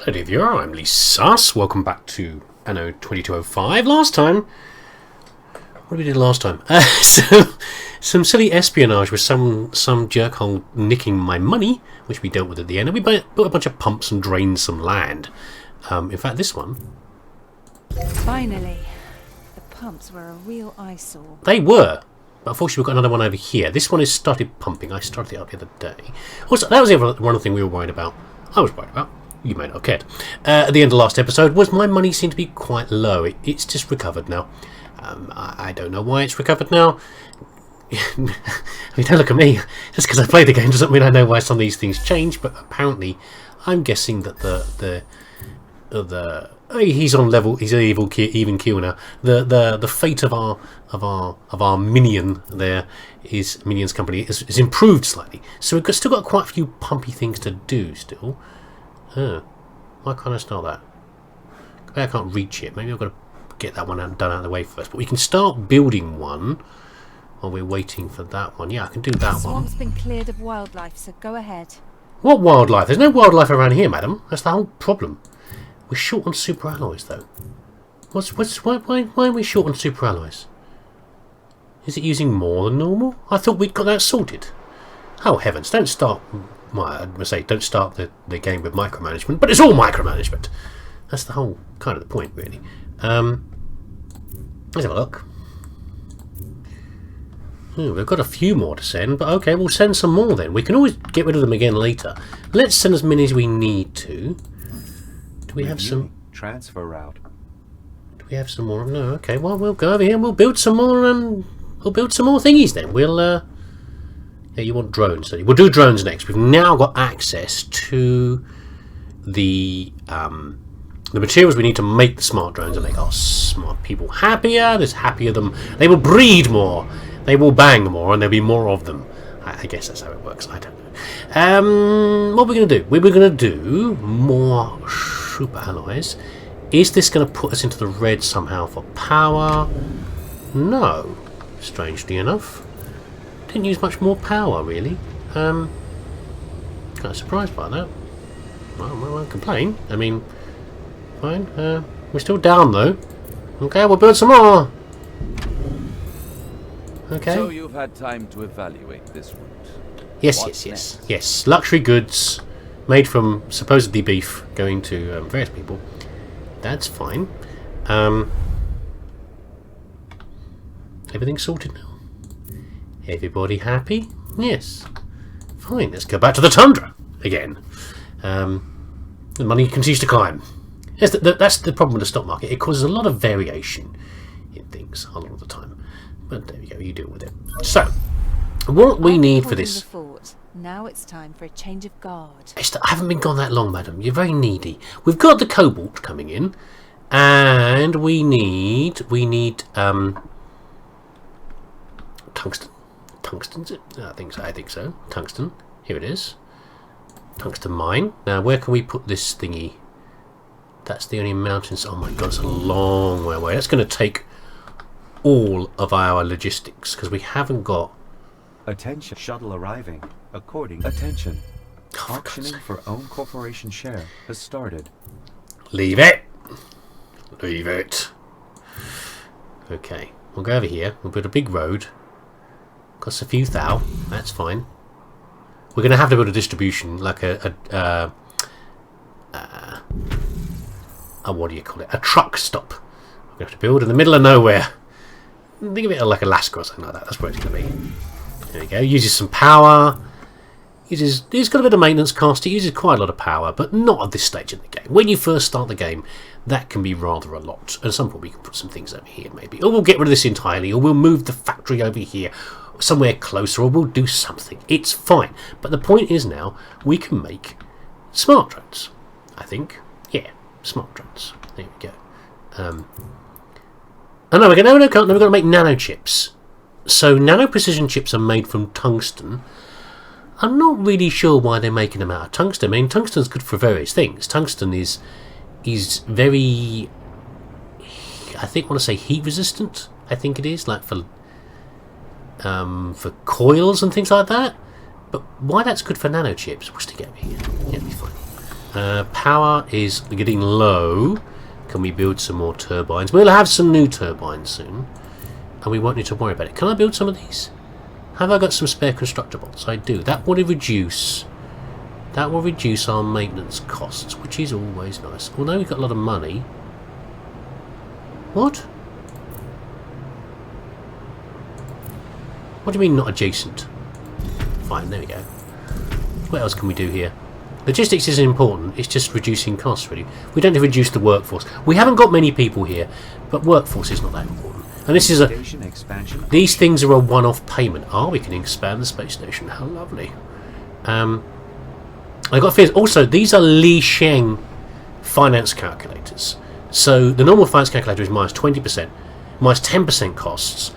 Hello viewer, I'm leesusss. Welcome back to Anno 2205. Last time, what did we do last time? Some silly espionage with some jerkhole nicking my money, which we dealt with at the end. And we built a bunch of pumps and drained some land. In fact, this one. Finally, the pumps were a real eyesore. They were. But unfortunately, we've got another one over here. This one has started pumping. I started it up the other day. Also, that was the other one thing we were worried about. I was worried about. You may not have cared. At the end of the last episode, was my money seemed to be quite low. It's just recovered now. I don't know why it's recovered now. I mean, don't look at me. Just because I played the game doesn't mean I know why some of these things change. But apparently, I'm guessing that he's on level. He's an even keel now. The fate of our minion there is Minion's company is improved slightly. So we've still got quite a few pumpy things to do still. Why can't I start that? Maybe I can't reach it. Maybe I've got to get that one done out of the way first. But we can start building one while we're waiting for that one. Yeah, I can do that one. The swamp's been cleared of wildlife, so go ahead. What wildlife? There's no wildlife around here, madam. That's the whole problem. We're short on super alloys, though. Why are we short on super alloys? Is it using more than normal? I thought we'd got that sorted. Oh heavens! Don't start. Well, I must say, don't start the game with micromanagement, but it's all micromanagement. That's the whole kind of the point, really. Let's have a look. We've got a few more to send, but okay, we'll send some more then. We can always get rid of them again later. Let's send as many as we need to. Do we have some transfer route? Do we have some more? No. Okay. Well, we'll go over here and we'll build some more. We'll build some more thingies then. We'll. Yeah, you want drones. We'll do drones next. We've now got access to the materials we need to make the smart drones and make our smart people happier. There's happier them. They will breed more. They will bang more, and there'll be more of them. I guess that's how it works. I don't know. What we're going to do? We're going to do more super alloys. Is this going to put us into the red somehow for power? No. Strangely enough. Didn't use much more power, really. Kind of surprised by that. Well, I won't complain. I mean, fine. We're still down, though. Okay, we'll build some more. Okay. So you've had time to evaluate this route. Yes. Luxury goods made from supposedly beef going to various people. That's fine. Everything's sorted now. Everybody happy? Yes. Fine, let's go back to the Tundra again. The money continues to climb. That's the problem with the stock market. It causes a lot of variation in things a lot of the time. But there we go, you deal with it. So, what we need for this... Now it's time for a change of guard. I haven't been gone that long, madam. You're very needy. We've got the cobalt coming in. And we need tungsten. Tungsten's it? I think so. Tungsten. Here it is. Tungsten mine. Now, where can we put this thingy? That's the only mountains. Oh my god, it's a long way away. That's going to take all of our logistics because we haven't got. Attention, shuttle arriving. Attention. Auctioning for own corporation share has started. Leave it. Leave it. Okay, we'll go over here. We'll build a big road. Costs a few thou. That's fine. We're going to have to build a distribution, like a what do you call it? A truck stop. We're going to have to build in the middle of nowhere. Think of it like Alaska or something like that. That's where it's going to be. There we go. Uses some power. It's got a bit of maintenance cost. It uses quite a lot of power, but not at this stage in the game. When you first start the game, that can be rather a lot. At some point, we can put some things over here, maybe. Or we'll get rid of this entirely, or we'll move the factory over here, somewhere closer, or we'll do something. It's fine. But the point is now, we can make smart drones. I think. Yeah, smart drones. There we go. Oh no, we're going to make nanochips. So nano precision chips are made from tungsten. I'm not really sure why they're making them out of tungsten. I mean, tungsten's good for various things. Tungsten is very, I want to say heat resistant. I think it is, like for coils and things like that. But why that's good for nanochips? We'll stick it over here. Yeah, it'll be fine. Power is getting low. Can we build some more turbines? We'll have some new turbines soon, and we won't need to worry about it. Can I build some of these? Have I got some spare constructibles? I do. That will reduce our maintenance costs, which is always nice. Although we've got a lot of money. What? What do you mean not adjacent? Fine, there we go. What else can we do here? Logistics isn't important, it's just reducing costs really. We don't have to reduce the workforce. We haven't got many people here, but workforce is not that important. And this is these things are a one-off payment. We can expand the space station. How lovely. I got fears. Also, these are Li Sheng finance calculators. So the normal finance calculator is minus 20%, minus 10% costs.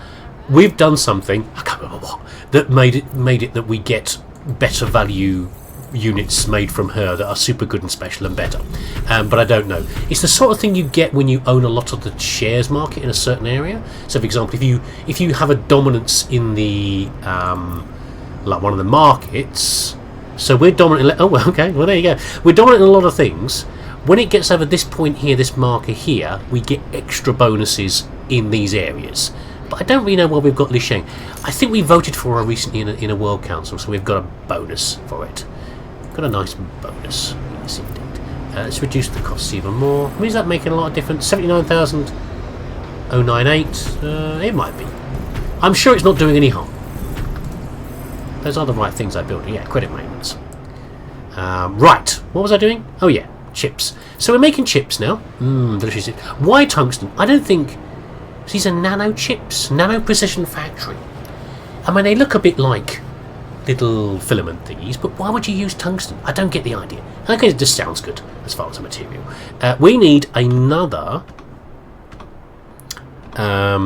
We've done something, I can't remember what, that made it that we get better value units made from her that are super good and special and better, but I don't know. It's the sort of thing you get when you own a lot of the shares market in a certain area. So for example, if you have a dominance in the like one of the markets, so we're dominant in, well there you go, we're dominant in a lot of things. When it gets over this point here, this marker here, we get extra bonuses in these areas. But I don't really know why we've got Li Sheng. I think we voted for her recently in a World Council, so we've got a bonus for it. Got a nice bonus. Yes, indeed. Let's reduce the costs even more. I mean, is that making a lot of difference? 79,098. It might be. I'm sure it's not doing any harm. Those are the right things I built. Yeah, credit maintenance. Right. What was I doing? Oh yeah, chips. So we're making chips now. Delicious. Why tungsten? I don't think. These are nano chips, nano precision factory. I mean, they look a bit like little filament thingies, but why would you use tungsten? I don't get the idea. I guess it just sounds good as far as a material. We need another power.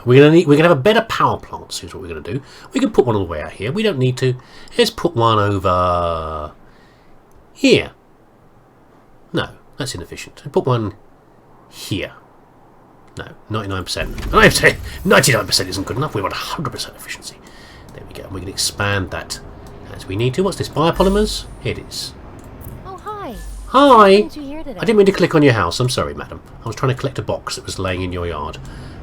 We're gonna have a better power plant. Here's what we're gonna do. We can put one all the way out here. We don't need to. Let's put one over here. No, that's inefficient. Put one here. No, 99%. 99% isn't good enough. We want 100% efficiency. There we go. We can expand that as we need to. What's this? Biopolymers? Here it is. Oh, hi. Hi. Didn't you hear today? I didn't mean to click on your house. I'm sorry, madam. I was trying to collect a box that was laying in your yard.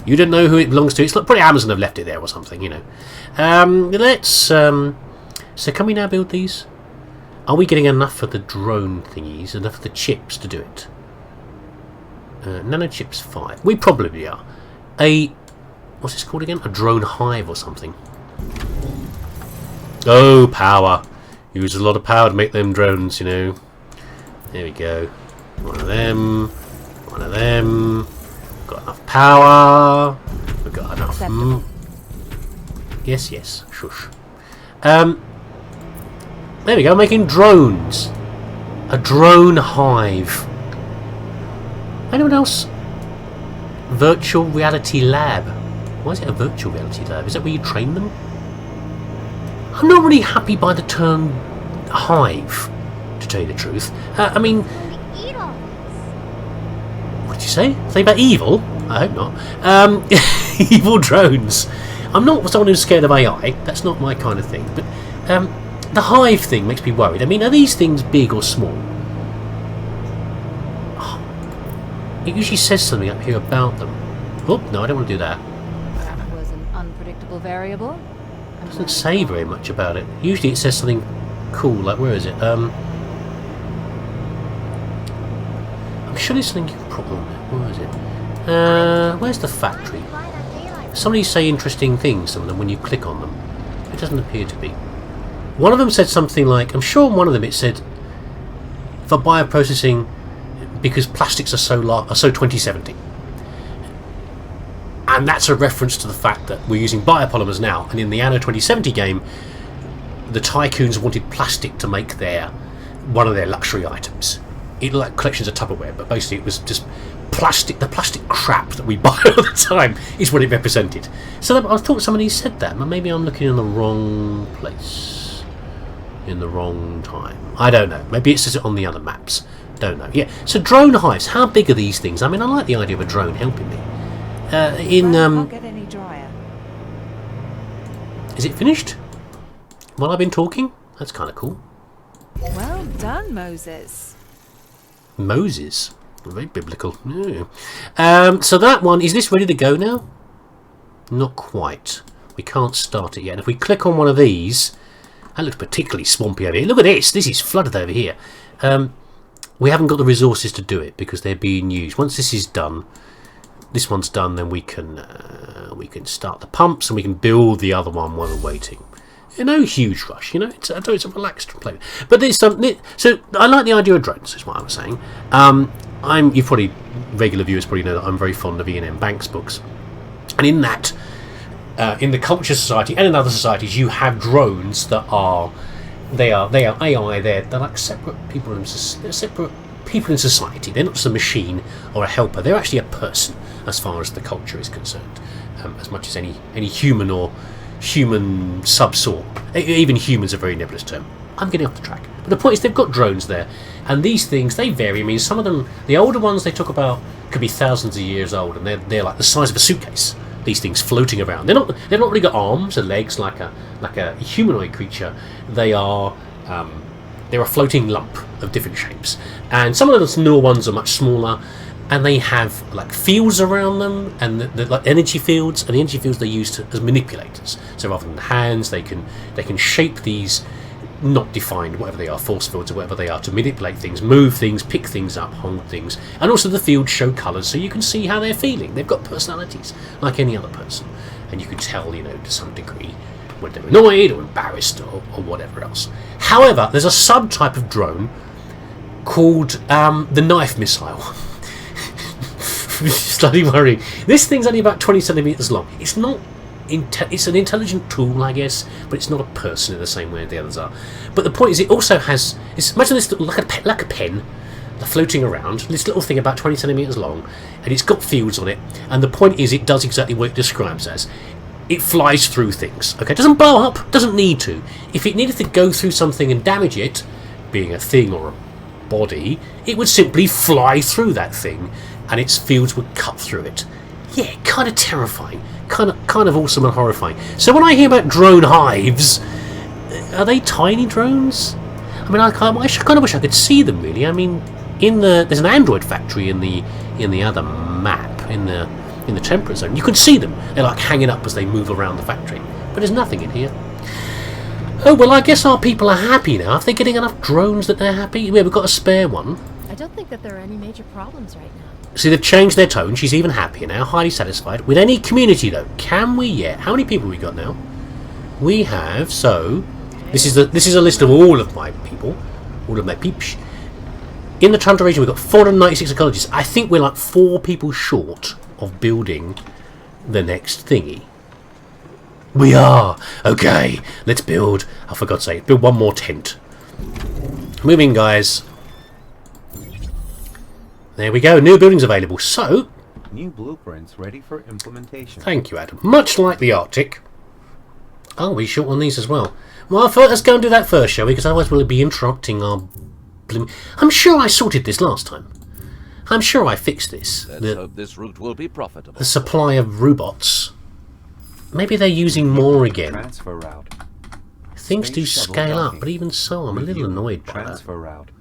You didn't know who it belongs to. It's like probably Amazon have left it there or something, you know. So can we now build these? Are we getting enough for the drone thingies? Enough for the chips to do it? Nano chips 5. We probably are. What's this called again? A drone hive or something. Oh, power. Use a lot of power to make them drones, you know. There we go. One of them. One of them. Got enough power. We've got enough. Yes, yes. Shush. There we go. Making drones. A drone hive. Anyone else? Virtual reality lab. Why is it a virtual reality lab? Is that where you train them? I'm not really happy by the term hive, to tell you the truth. I mean, what did you say? Something about evil? I hope not. Evil drones. I'm not someone who's scared of AI. That's not my kind of thing. But the hive thing makes me worried. I mean, are these things big or small? It usually says something up here about them. Oh, no, I don't want to do that. That was an unpredictable variable. It doesn't say very much about it. Usually it says something cool, like, where is it? I'm sure there's something you can put on there. Where is it? Where's the factory? Some of these say interesting things, some of them, when you click on them. It doesn't appear to be. One of them said something like, I'm sure one of them it said, for bioprocessing, because plastics are so 2070. And that's a reference to the fact that we're using biopolymers now, and in the Anno 2070 game, the tycoons wanted plastic to make one of their luxury items. It like collections of Tupperware, but basically it was just plastic. The plastic crap that we buy all the time is what it represented. So I thought somebody said that, but maybe I'm looking in the wrong place, in the wrong time. I don't know. Maybe it says it on the other maps. Don't know. Yeah. So drone hives. How big are these things? I mean, I like the idea of a drone helping me. I'll get any drier. Is it finished? While I've been talking? That's kind of cool. Well done, Moses. Moses. Very biblical. Yeah. So that one, is this ready to go now? Not quite. We can't start it yet. And if we click on one of these, that looks particularly swampy over here. Look at this. This is flooded over here. We haven't got the resources to do it because they're being used. Once this is done, this one's done, then we can start the pumps and we can build the other one while we're waiting. No huge rush, you know. It's a relaxed play. But there's some. So I like the idea of drones. Is what I was saying. You probably regular viewers probably know that I'm very fond of Ian M. Banks' books, and in that, in the Culture Society and in other societies, you have drones that are AI. They're like separate people in society. They're not just a machine or a helper. They're actually a person as far as the culture is concerned, as much as any human or human subsort. Even human's a very nebulous term. I'm getting off the track. But the point is they've got drones there, and these things, they vary. I mean, some of them, the older ones they talk about could be thousands of years old, and they're like the size of a suitcase. These things floating around. They've not really got arms and legs like a humanoid creature. They're a floating lump of different shapes. And some of those newer ones are much smaller, and they have like fields around them, and the like energy fields, and the energy fields they use as manipulators. So rather than hands, they can shape these, not defined, whatever they are, force fields or whatever they are, to manipulate things, move things, pick things up, hold things. And also the fields show colours, so you can see how they're feeling. They've got personalities like any other person, and you can tell, you know, to some degree when they're annoyed or embarrassed or whatever else. However, there's a subtype of drone called the knife missile. Slightly worrying. This thing's only about 20 centimeters long. It's not. It's an intelligent tool, I guess, but it's not a person in the same way the others are. But the point is, it also has. Imagine this like a pen, floating around. This little thing about 20 centimeters long, and it's got fields on it. And the point is, it does exactly what it describes as. It flies through things. Okay, it doesn't blow up. Doesn't need to. If it needed to go through something and damage it, being a thing or a body, it would simply fly through that thing, and its fields would cut through it. Yeah, kind of terrifying, kind of awesome and horrifying. So when I hear about drone hives, are they tiny drones? I mean, I kind of wish I could see them. Really, I mean, there's an Android factory in the other map in the temperate zone. You can see them. They're like hanging up as they move around the factory. But there's nothing in here. Oh well, I guess our people are happy now. Are they getting enough drones that they're happy? Yeah, we've got a spare one. I don't think that there are any major problems right now. See, they've changed their tone. She's even happier now, highly satisfied. With any community, though, can we yet? How many people have we got now? We have, so... This is a list of all of my people. All of my peeps. In the Tundra region, we've got 496 ecologists. I think we're like 4 people short of building the next thingy. We are! Okay, let's build. Oh, for God's sake, build one more tent. Moving, guys. There we go, new buildings available. So, new blueprints ready for implementation. Thank you, Adam. Much like the Arctic. Oh, we short on these as well. Well, let's go and do that first, shall we? Because otherwise we'll be interrupting our... I'm sure I sorted this last time. I'm sure I fixed this. Let's hope this route will be profitable. The supply of robots. Maybe they're using more again. Transfer route. Things Space do shuttle scale up, docking. but even so, I'm a little annoyed by that. Transfer route.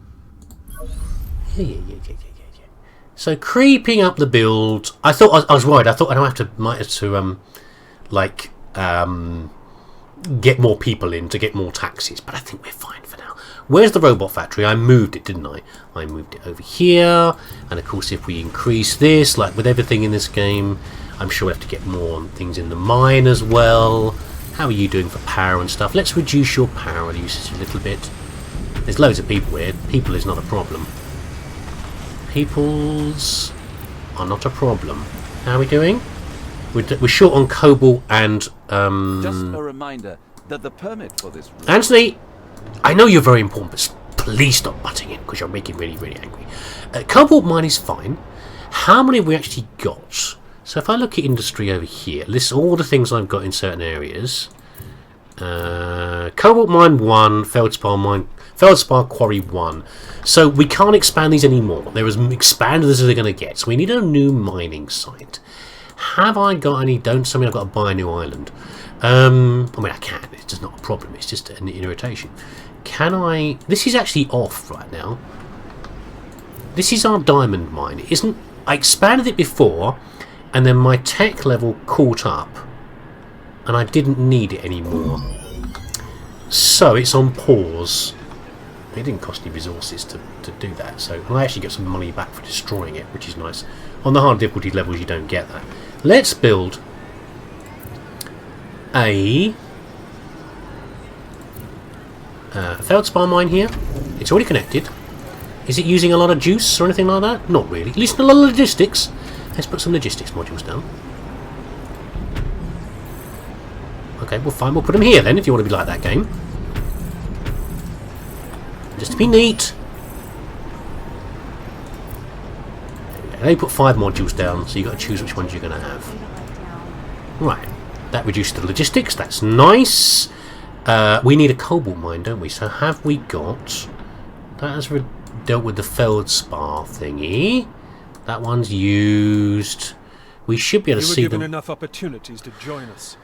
Yeah. So creeping up the build, I thought I was worried. I thought might have to get more people in to get more taxis, but I think we're fine for now. Where's the robot factory? I moved it, didn't I? I moved it over here, and of course, if we increase this, like with everything in this game, I'm sure we have to get more things in the mine as well. How are you doing for power and stuff? Let's reduce your power usage a little bit. There's loads of people here. People is not a problem. Peoples are not a problem. How are we doing? We're short on cobalt and... Just a reminder that the permit for this route... Anthony, I know you're very important, but please stop butting in because you're making me really, really angry. Cobalt mine is fine. How many have we actually got? So if I look at industry over here, lists all the things I've got in certain areas. Cobalt mine 1, Feldspar quarry 1. So we can't expand these anymore. They're as expanded as they're going to get. So we need a new mining site. Have I got any? Don't. I mean, I've got to buy a new island. I mean, I can. It's just not a problem. It's just an irritation. Can I... This is actually off right now. This is our diamond mine. It isn't... I expanded it before, and then my tech level caught up, and I didn't need it anymore. So it's on pause. It didn't cost any resources to do that, so I actually get some money back for destroying it, which is nice. On the hard difficulty levels you don't get that. Let's build a feldspar mine here. It's already connected. Is it using a lot of juice or anything like that? Not really. At least a lot of logistics. Let's put some logistics modules down. Okay, well fine, we'll put them here then if you want to be like that game. Just to be neat. They put 5 modules down, so you've got to choose which ones you're going to have. Right, that reduced the logistics, that's nice. We need a cobalt mine, don't we? So have we got... That has dealt with the feldspar thingy. That one's used. We should be able to see them. You were given enough opportunities to join us.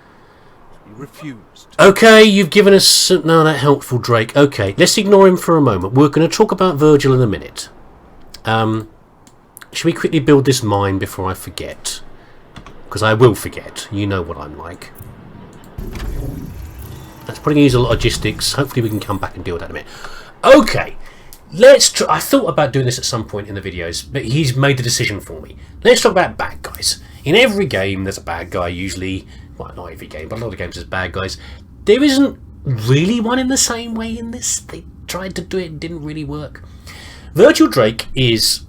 You refused. Okay, you've given us... No, that helpful, Drake. Okay, let's ignore him for a moment. We're going to talk about Virgil in a minute. Should we quickly build this mine before I forget? Because I will forget. You know what I'm like. That's probably going to use a lot of logistics. Hopefully we can come back and deal with that in a minute. Okay, let's try... I thought about doing this at some point in the videos, but he's made the decision for me. Let's talk about bad guys. In every game there's a bad guy usually. Well, not every game, but a lot of games there's bad guys. There isn't really one in the same way in this. They tried to do it, it didn't really work. Virgil Drake is...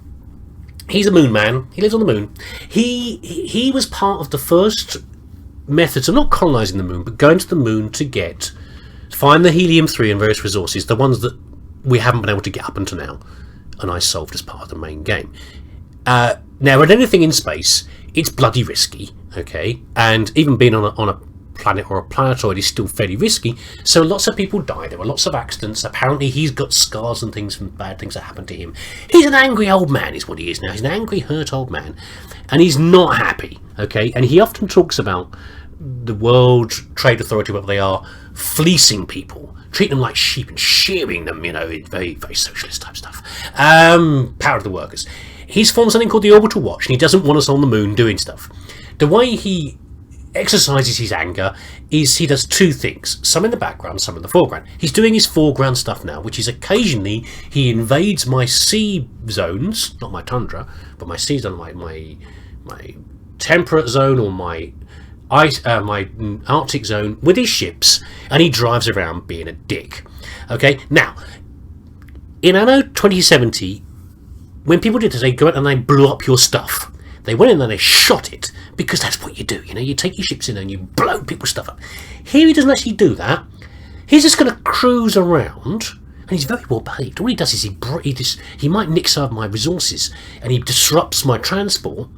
He's a moon man. He lives on the moon. He was part of the first methods of not colonising the moon, but going to the moon to find the helium-3 and various resources, the ones that we haven't been able to get up until now, and I solved as part of the main game. Now, with anything in space, it's bloody risky, okay? And even being on a planet or a planetoid is still fairly risky, so lots of people die. There were lots of accidents. Apparently he's got scars and things from bad things that happened to him. He's an angry old man is what he is now. He's an angry, hurt old man, and he's not happy, okay? And he often talks about the World Trade Authority, whatever they are, fleecing people, treating them like sheep and shearing them, you know, very, very socialist type stuff. Power of the workers. He's formed something called the Orbital Watch, and he doesn't want us on the moon doing stuff. The way he exercises his anger is he does 2 things, some in the background, some in the foreground. He's doing his foreground stuff now, which is occasionally he invades my sea zones, not my tundra, but my sea zone, my temperate zone or my ice, my Arctic zone with his ships, and he drives around being a dick. Okay, now in Anno 2070, when people did this, they go out and they blew up your stuff. They went in and they shot it, because that's what you do, you know, you take your ships in and you blow people's stuff up. Here he doesn't actually do that. He's just going to cruise around, and he's very well behaved. All he does is he might nick some of my resources, and he disrupts my transport,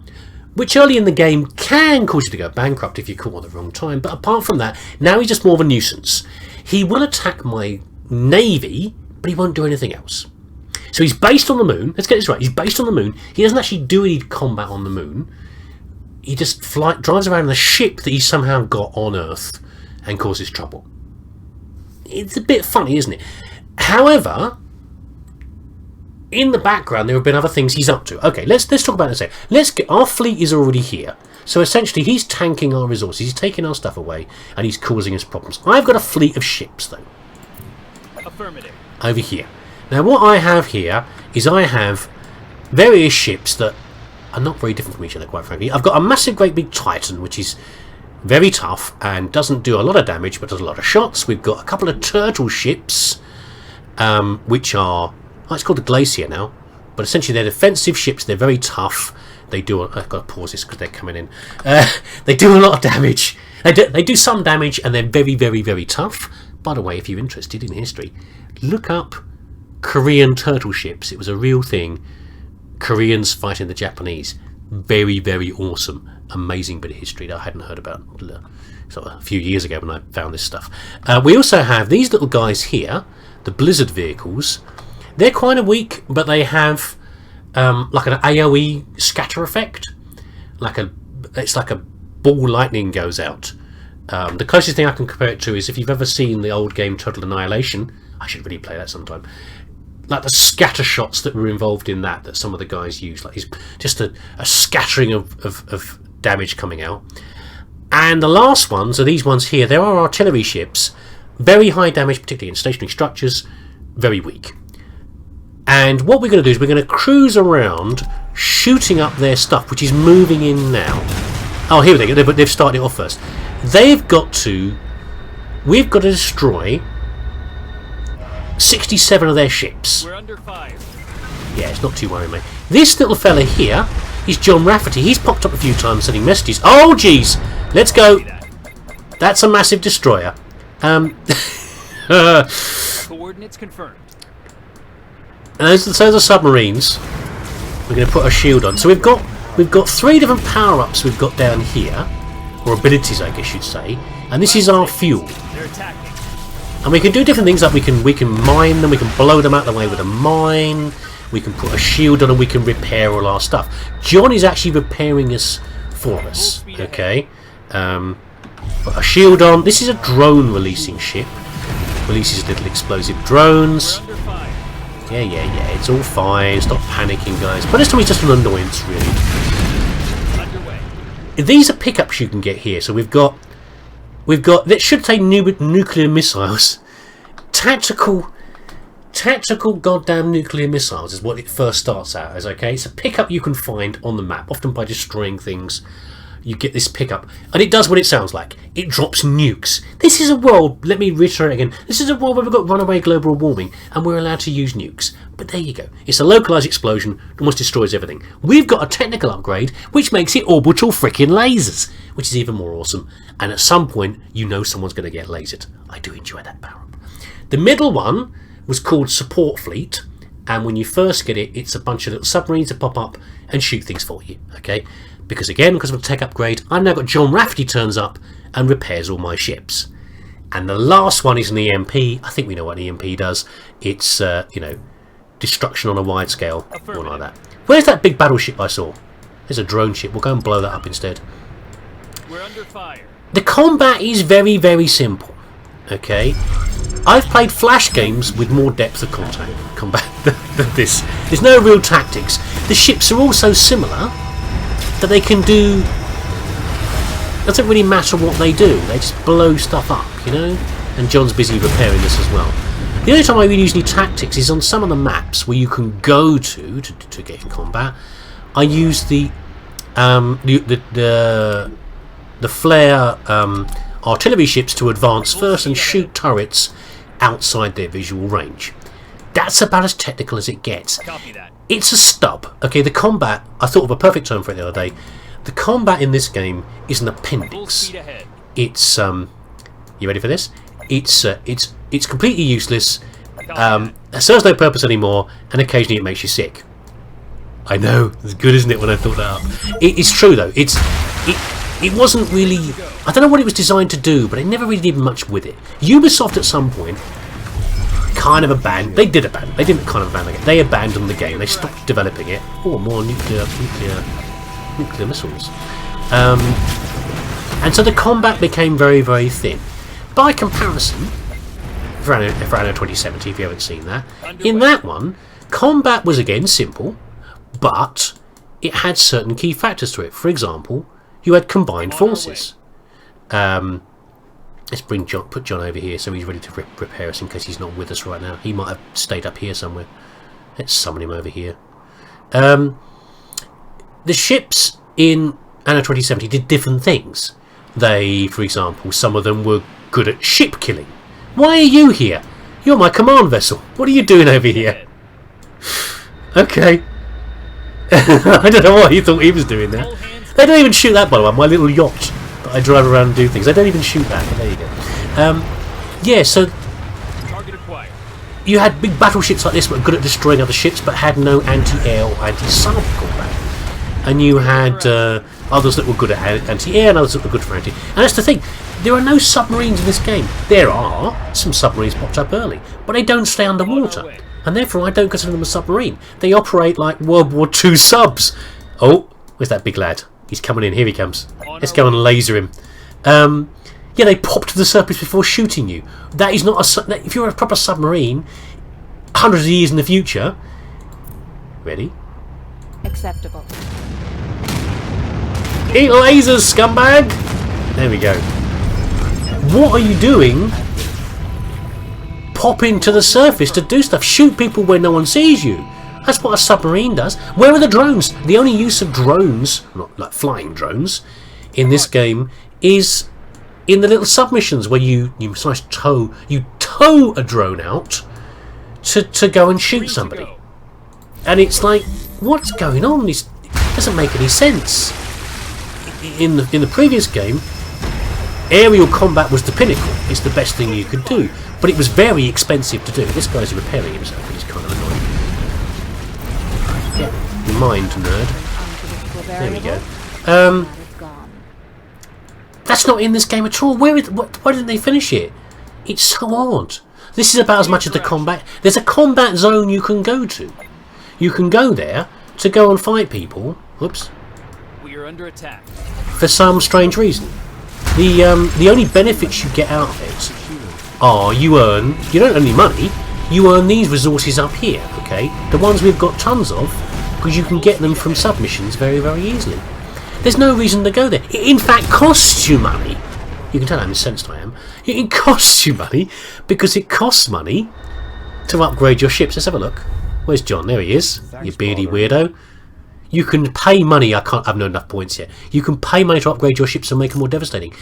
which early in the game can cause you to go bankrupt if you're caught at the wrong time. But apart from that, now he's just more of a nuisance. He will attack my navy, but he won't do anything else. So he's based on the moon. Let's get this right. He's based on the moon. He doesn't actually do any combat on the moon. He just drives around in a ship that he's somehow got on Earth and causes trouble. It's a bit funny, isn't it? However, in the background there have been other things he's up to. Okay, let's talk about this. Our fleet is already here. So essentially he's tanking our resources. He's taking our stuff away and he's causing us problems. I've got a fleet of ships though. Affirmative. Over here. Now what I have here is I have various ships that are not very different from each other, quite frankly. I've got a massive great big Titan, which is very tough and doesn't do a lot of damage but does a lot of shots. We've got a couple of turtle ships, which are... Oh, it's called the Glacier now, but essentially they're defensive ships. They're very tough. They do... I've got to pause this because they're coming in. They do a lot of damage. They do some damage and they're very, very, very tough. By the way, if you're interested in history, look up Korean turtle ships. It was a real thing. Koreans fighting the Japanese. Very, very awesome, amazing bit of history that I hadn't heard about sort of a few years ago when I found this stuff. We also have these little guys here, the Blizzard vehicles. They're kind of weak, but they have like an AoE scatter effect. It's like a ball lightning goes out. The closest thing I can compare it to is if you've ever seen the old game Total Annihilation. I should really play that sometime. Like the scatter shots that were involved in that some of the guys use, like it's just a scattering of damage coming out. And the last ones are these ones here. There are artillery ships, very high damage, particularly in stationary structures, very weak. And what we're going to do is we're going to cruise around shooting up their stuff, which is moving in now. Oh, here they go. They've started it off first. We've got to destroy 67 of their ships. We're under fire. Yeah, it's not too worrying, mate. This little fella here is John Rafferty. He's popped up a few times sending messages. Oh, jeez. Let's go. That's a massive destroyer. Coordinates confirmed. And those are submarines. We're going to put a shield on. So we've got 3 different power-ups we've got down here, or abilities, I guess you'd say. And this is our fuel. They're attacking. And we can do different things, like we can mine them, we can blow them out of the way with a mine, we can put a shield on, and we can repair all our stuff. John is actually repairing us for us. Okay. Put a shield on. This is a drone releasing ship. Releases little explosive drones. Yeah, it's all fine. Stop panicking, guys. But this time it's just an annoyance, really. These are pickups you can get here. So we've got that should say nuclear missiles. Tactical goddamn nuclear missiles is what it first starts out as. Okay, it's a pickup you can find on the map, often by destroying things. You get this pickup, and it does what it sounds like. It drops nukes. This is a world, let me reiterate again, this is a world where we've got runaway global warming, and we're allowed to use nukes. But there you go. It's a localised explosion that almost destroys everything. We've got a technical upgrade, which makes it orbital frickin lasers, which is even more awesome. And at some point, you know someone's going to get lasered. I do enjoy that power-up. The middle one was called Support Fleet, and when you first get it, it's a bunch of little submarines that pop up and shoot things for you, okay? Because of a tech upgrade, I've now got John Rafferty turns up and repairs all my ships. And the last one is an EMP. I think we know what an EMP does. It's, destruction on a wide scale, or like that. Where's that big battleship I saw? There's a drone ship. We'll go and blow that up instead. We're under fire. The combat is very, very simple. Okay? I've played Flash games with more depth of combat than this. There's no real tactics. The ships are all so similar that they can do... It doesn't really matter what they do. They just blow stuff up, you know? And John's busy repairing this as well. The only time I really use any tactics is on some of the maps where you can go to get in combat. I use the flare artillery ships to advance first and shoot turrets outside their visual range. That's about as technical as it gets. Copy that. It's a stub. Okay, the combat, I thought of a perfect term for it the other day. The combat in this game is an Full appendix. speed ahead. It's you ready for this? It's completely useless. It serves no purpose anymore, and occasionally it makes you sick. I know, it's good, isn't it, when I thought that up? It's true though. It wasn't really. I don't know what it was designed to do, but it never really did much with it. Ubisoft at some point kind of abandoned. They did abandon. They didn't kind of abandon it. They abandoned the game. They stopped developing it. Oh, more nuclear missiles. And so the combat became very, very thin. By comparison, for Anno 2070, if you haven't seen that, in that one, combat was again simple, but it had certain key factors to it. For example, you had combined forces. Let's bring John, put John over here so he's ready to repair us in case he's not with us right now. He might have stayed up here somewhere. Let's summon him over here. The ships in Anno 2070 did different things. They, for example, some of them were good at ship killing. Why are you here? You're my command vessel. What are you doing over here? Okay. I don't know what he thought he was doing there. They don't even shoot that, by the way, my little yacht that I drive around and do things. They don't even shoot that, but there you go. Yeah, so Target acquired. you had big battleships like this that were good at destroying other ships but had no anti-air or anti-sub combat. And you had others that were good at anti-air and others that were good for anti... And that's the thing, there are no submarines in this game. There are some submarines popped up early, but they don't stay underwater. And therefore I don't consider them a submarine. They operate like World War II subs. Oh, where's that big lad? He's coming in, here he comes. Let's go and laser him. Yeah, Yeah, they pop to the surface before shooting you. That is not a... If you're a proper submarine, hundreds of years in the future... Ready? Acceptable. Eat lasers, scumbag! There we go. What are you doing? Popping to the surface to do stuff. Shoot people where no one sees you. That's what a submarine does. Where are the drones? The only use of drones, not like flying drones, in this game is in the little submissions where you tow a drone out to go and shoot somebody. And it's like, what's going on? It doesn't make any sense. In the previous game, aerial combat was the pinnacle. It's the best thing you could do. But it was very expensive to do. This guy's repairing himself, and he's kind of annoying. Yeah, mind, nerd. There we go. That's not in this game at all. Why didn't they finish it? It's so odd. This is about as much as the combat. There's a combat zone you can go to. You can go there to go and fight people. Whoops. We are under attack. For some strange reason. The only benefits you get out of it are you don't earn any money, you earn these resources up here, okay? The ones we've got tons of, because you can get them from submissions very, very easily. There's no reason to go there. It in fact costs you money. You can tell how incensed I am. It costs you money because it costs money to upgrade your ships. Let's have a look. Where's John? There he is. You beardy weirdo. You can pay money. I've not enough points yet. You can pay money to upgrade your ships and make them more devastating.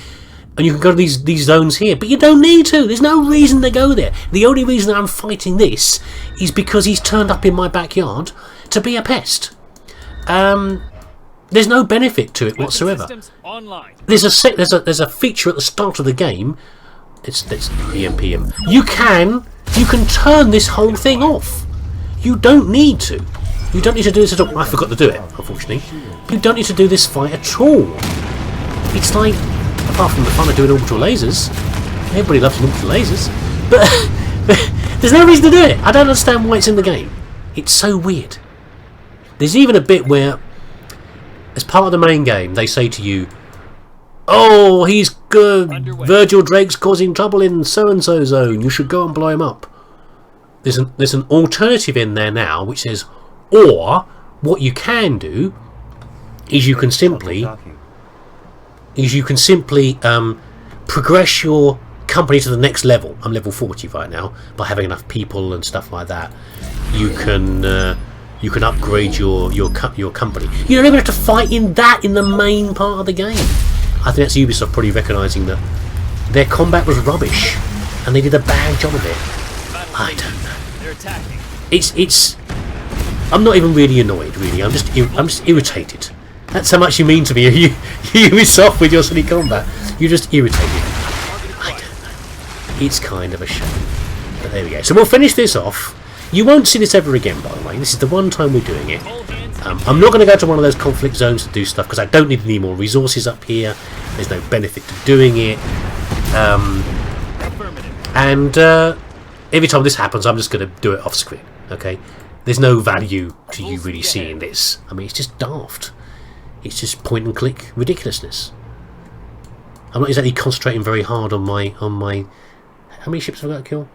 And you can go to these zones here, but you don't need to. There's no reason to go there. The only reason I'm fighting this is because he's turned up in my backyard to be a pest. There's no benefit to it whatsoever. There's a feature at the start of the game. It's EMPM. You can turn this whole thing off. You don't need to. You don't need to do this at all. I forgot to do it, unfortunately. You don't need to do this fight at all. It's like, apart from the fun of doing orbital lasers, everybody loves orbital lasers, but there's no reason to do it. I don't understand why it's in the game. It's so weird. There's even a bit where, as part of the main game, they say to you, "Oh, he's good. Virgil Drake's causing trouble in so-and-so zone. You should go and blow him up." There's an alternative in there now which says, or what you can do is you can simply progress your company to the next level. I'm level 40 right now by having enough people and stuff like that. You can upgrade your company. You don't even have to fight in the main part of the game. I think that's Ubisoft probably recognising that their combat was rubbish and they did a bad job of it. I don't know. They're attacking. It's. I'm not even really annoyed. Really, I'm just irritated. That's how much you mean to me. You Ubisoft with your silly combat. You're just irritated. I don't know. It's kind of a shame. But there we go. So we'll finish this off. You won't see this ever again, by the way. This is the one time we're doing it. I'm not going to go to one of those conflict zones to do stuff because I don't need any more resources up here. There's no benefit to doing it. Every time this happens, I'm just going to do it off screen. Okay? There's no value to you really seeing this. I mean, it's just daft. It's just point and click ridiculousness. I'm not exactly concentrating very hard on my. How many ships have I got to kill?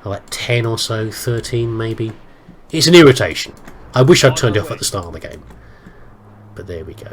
Oh, like 10 or so, 13 maybe. It's an irritation. I wish I'd turned it off at the start of the game. But there we go.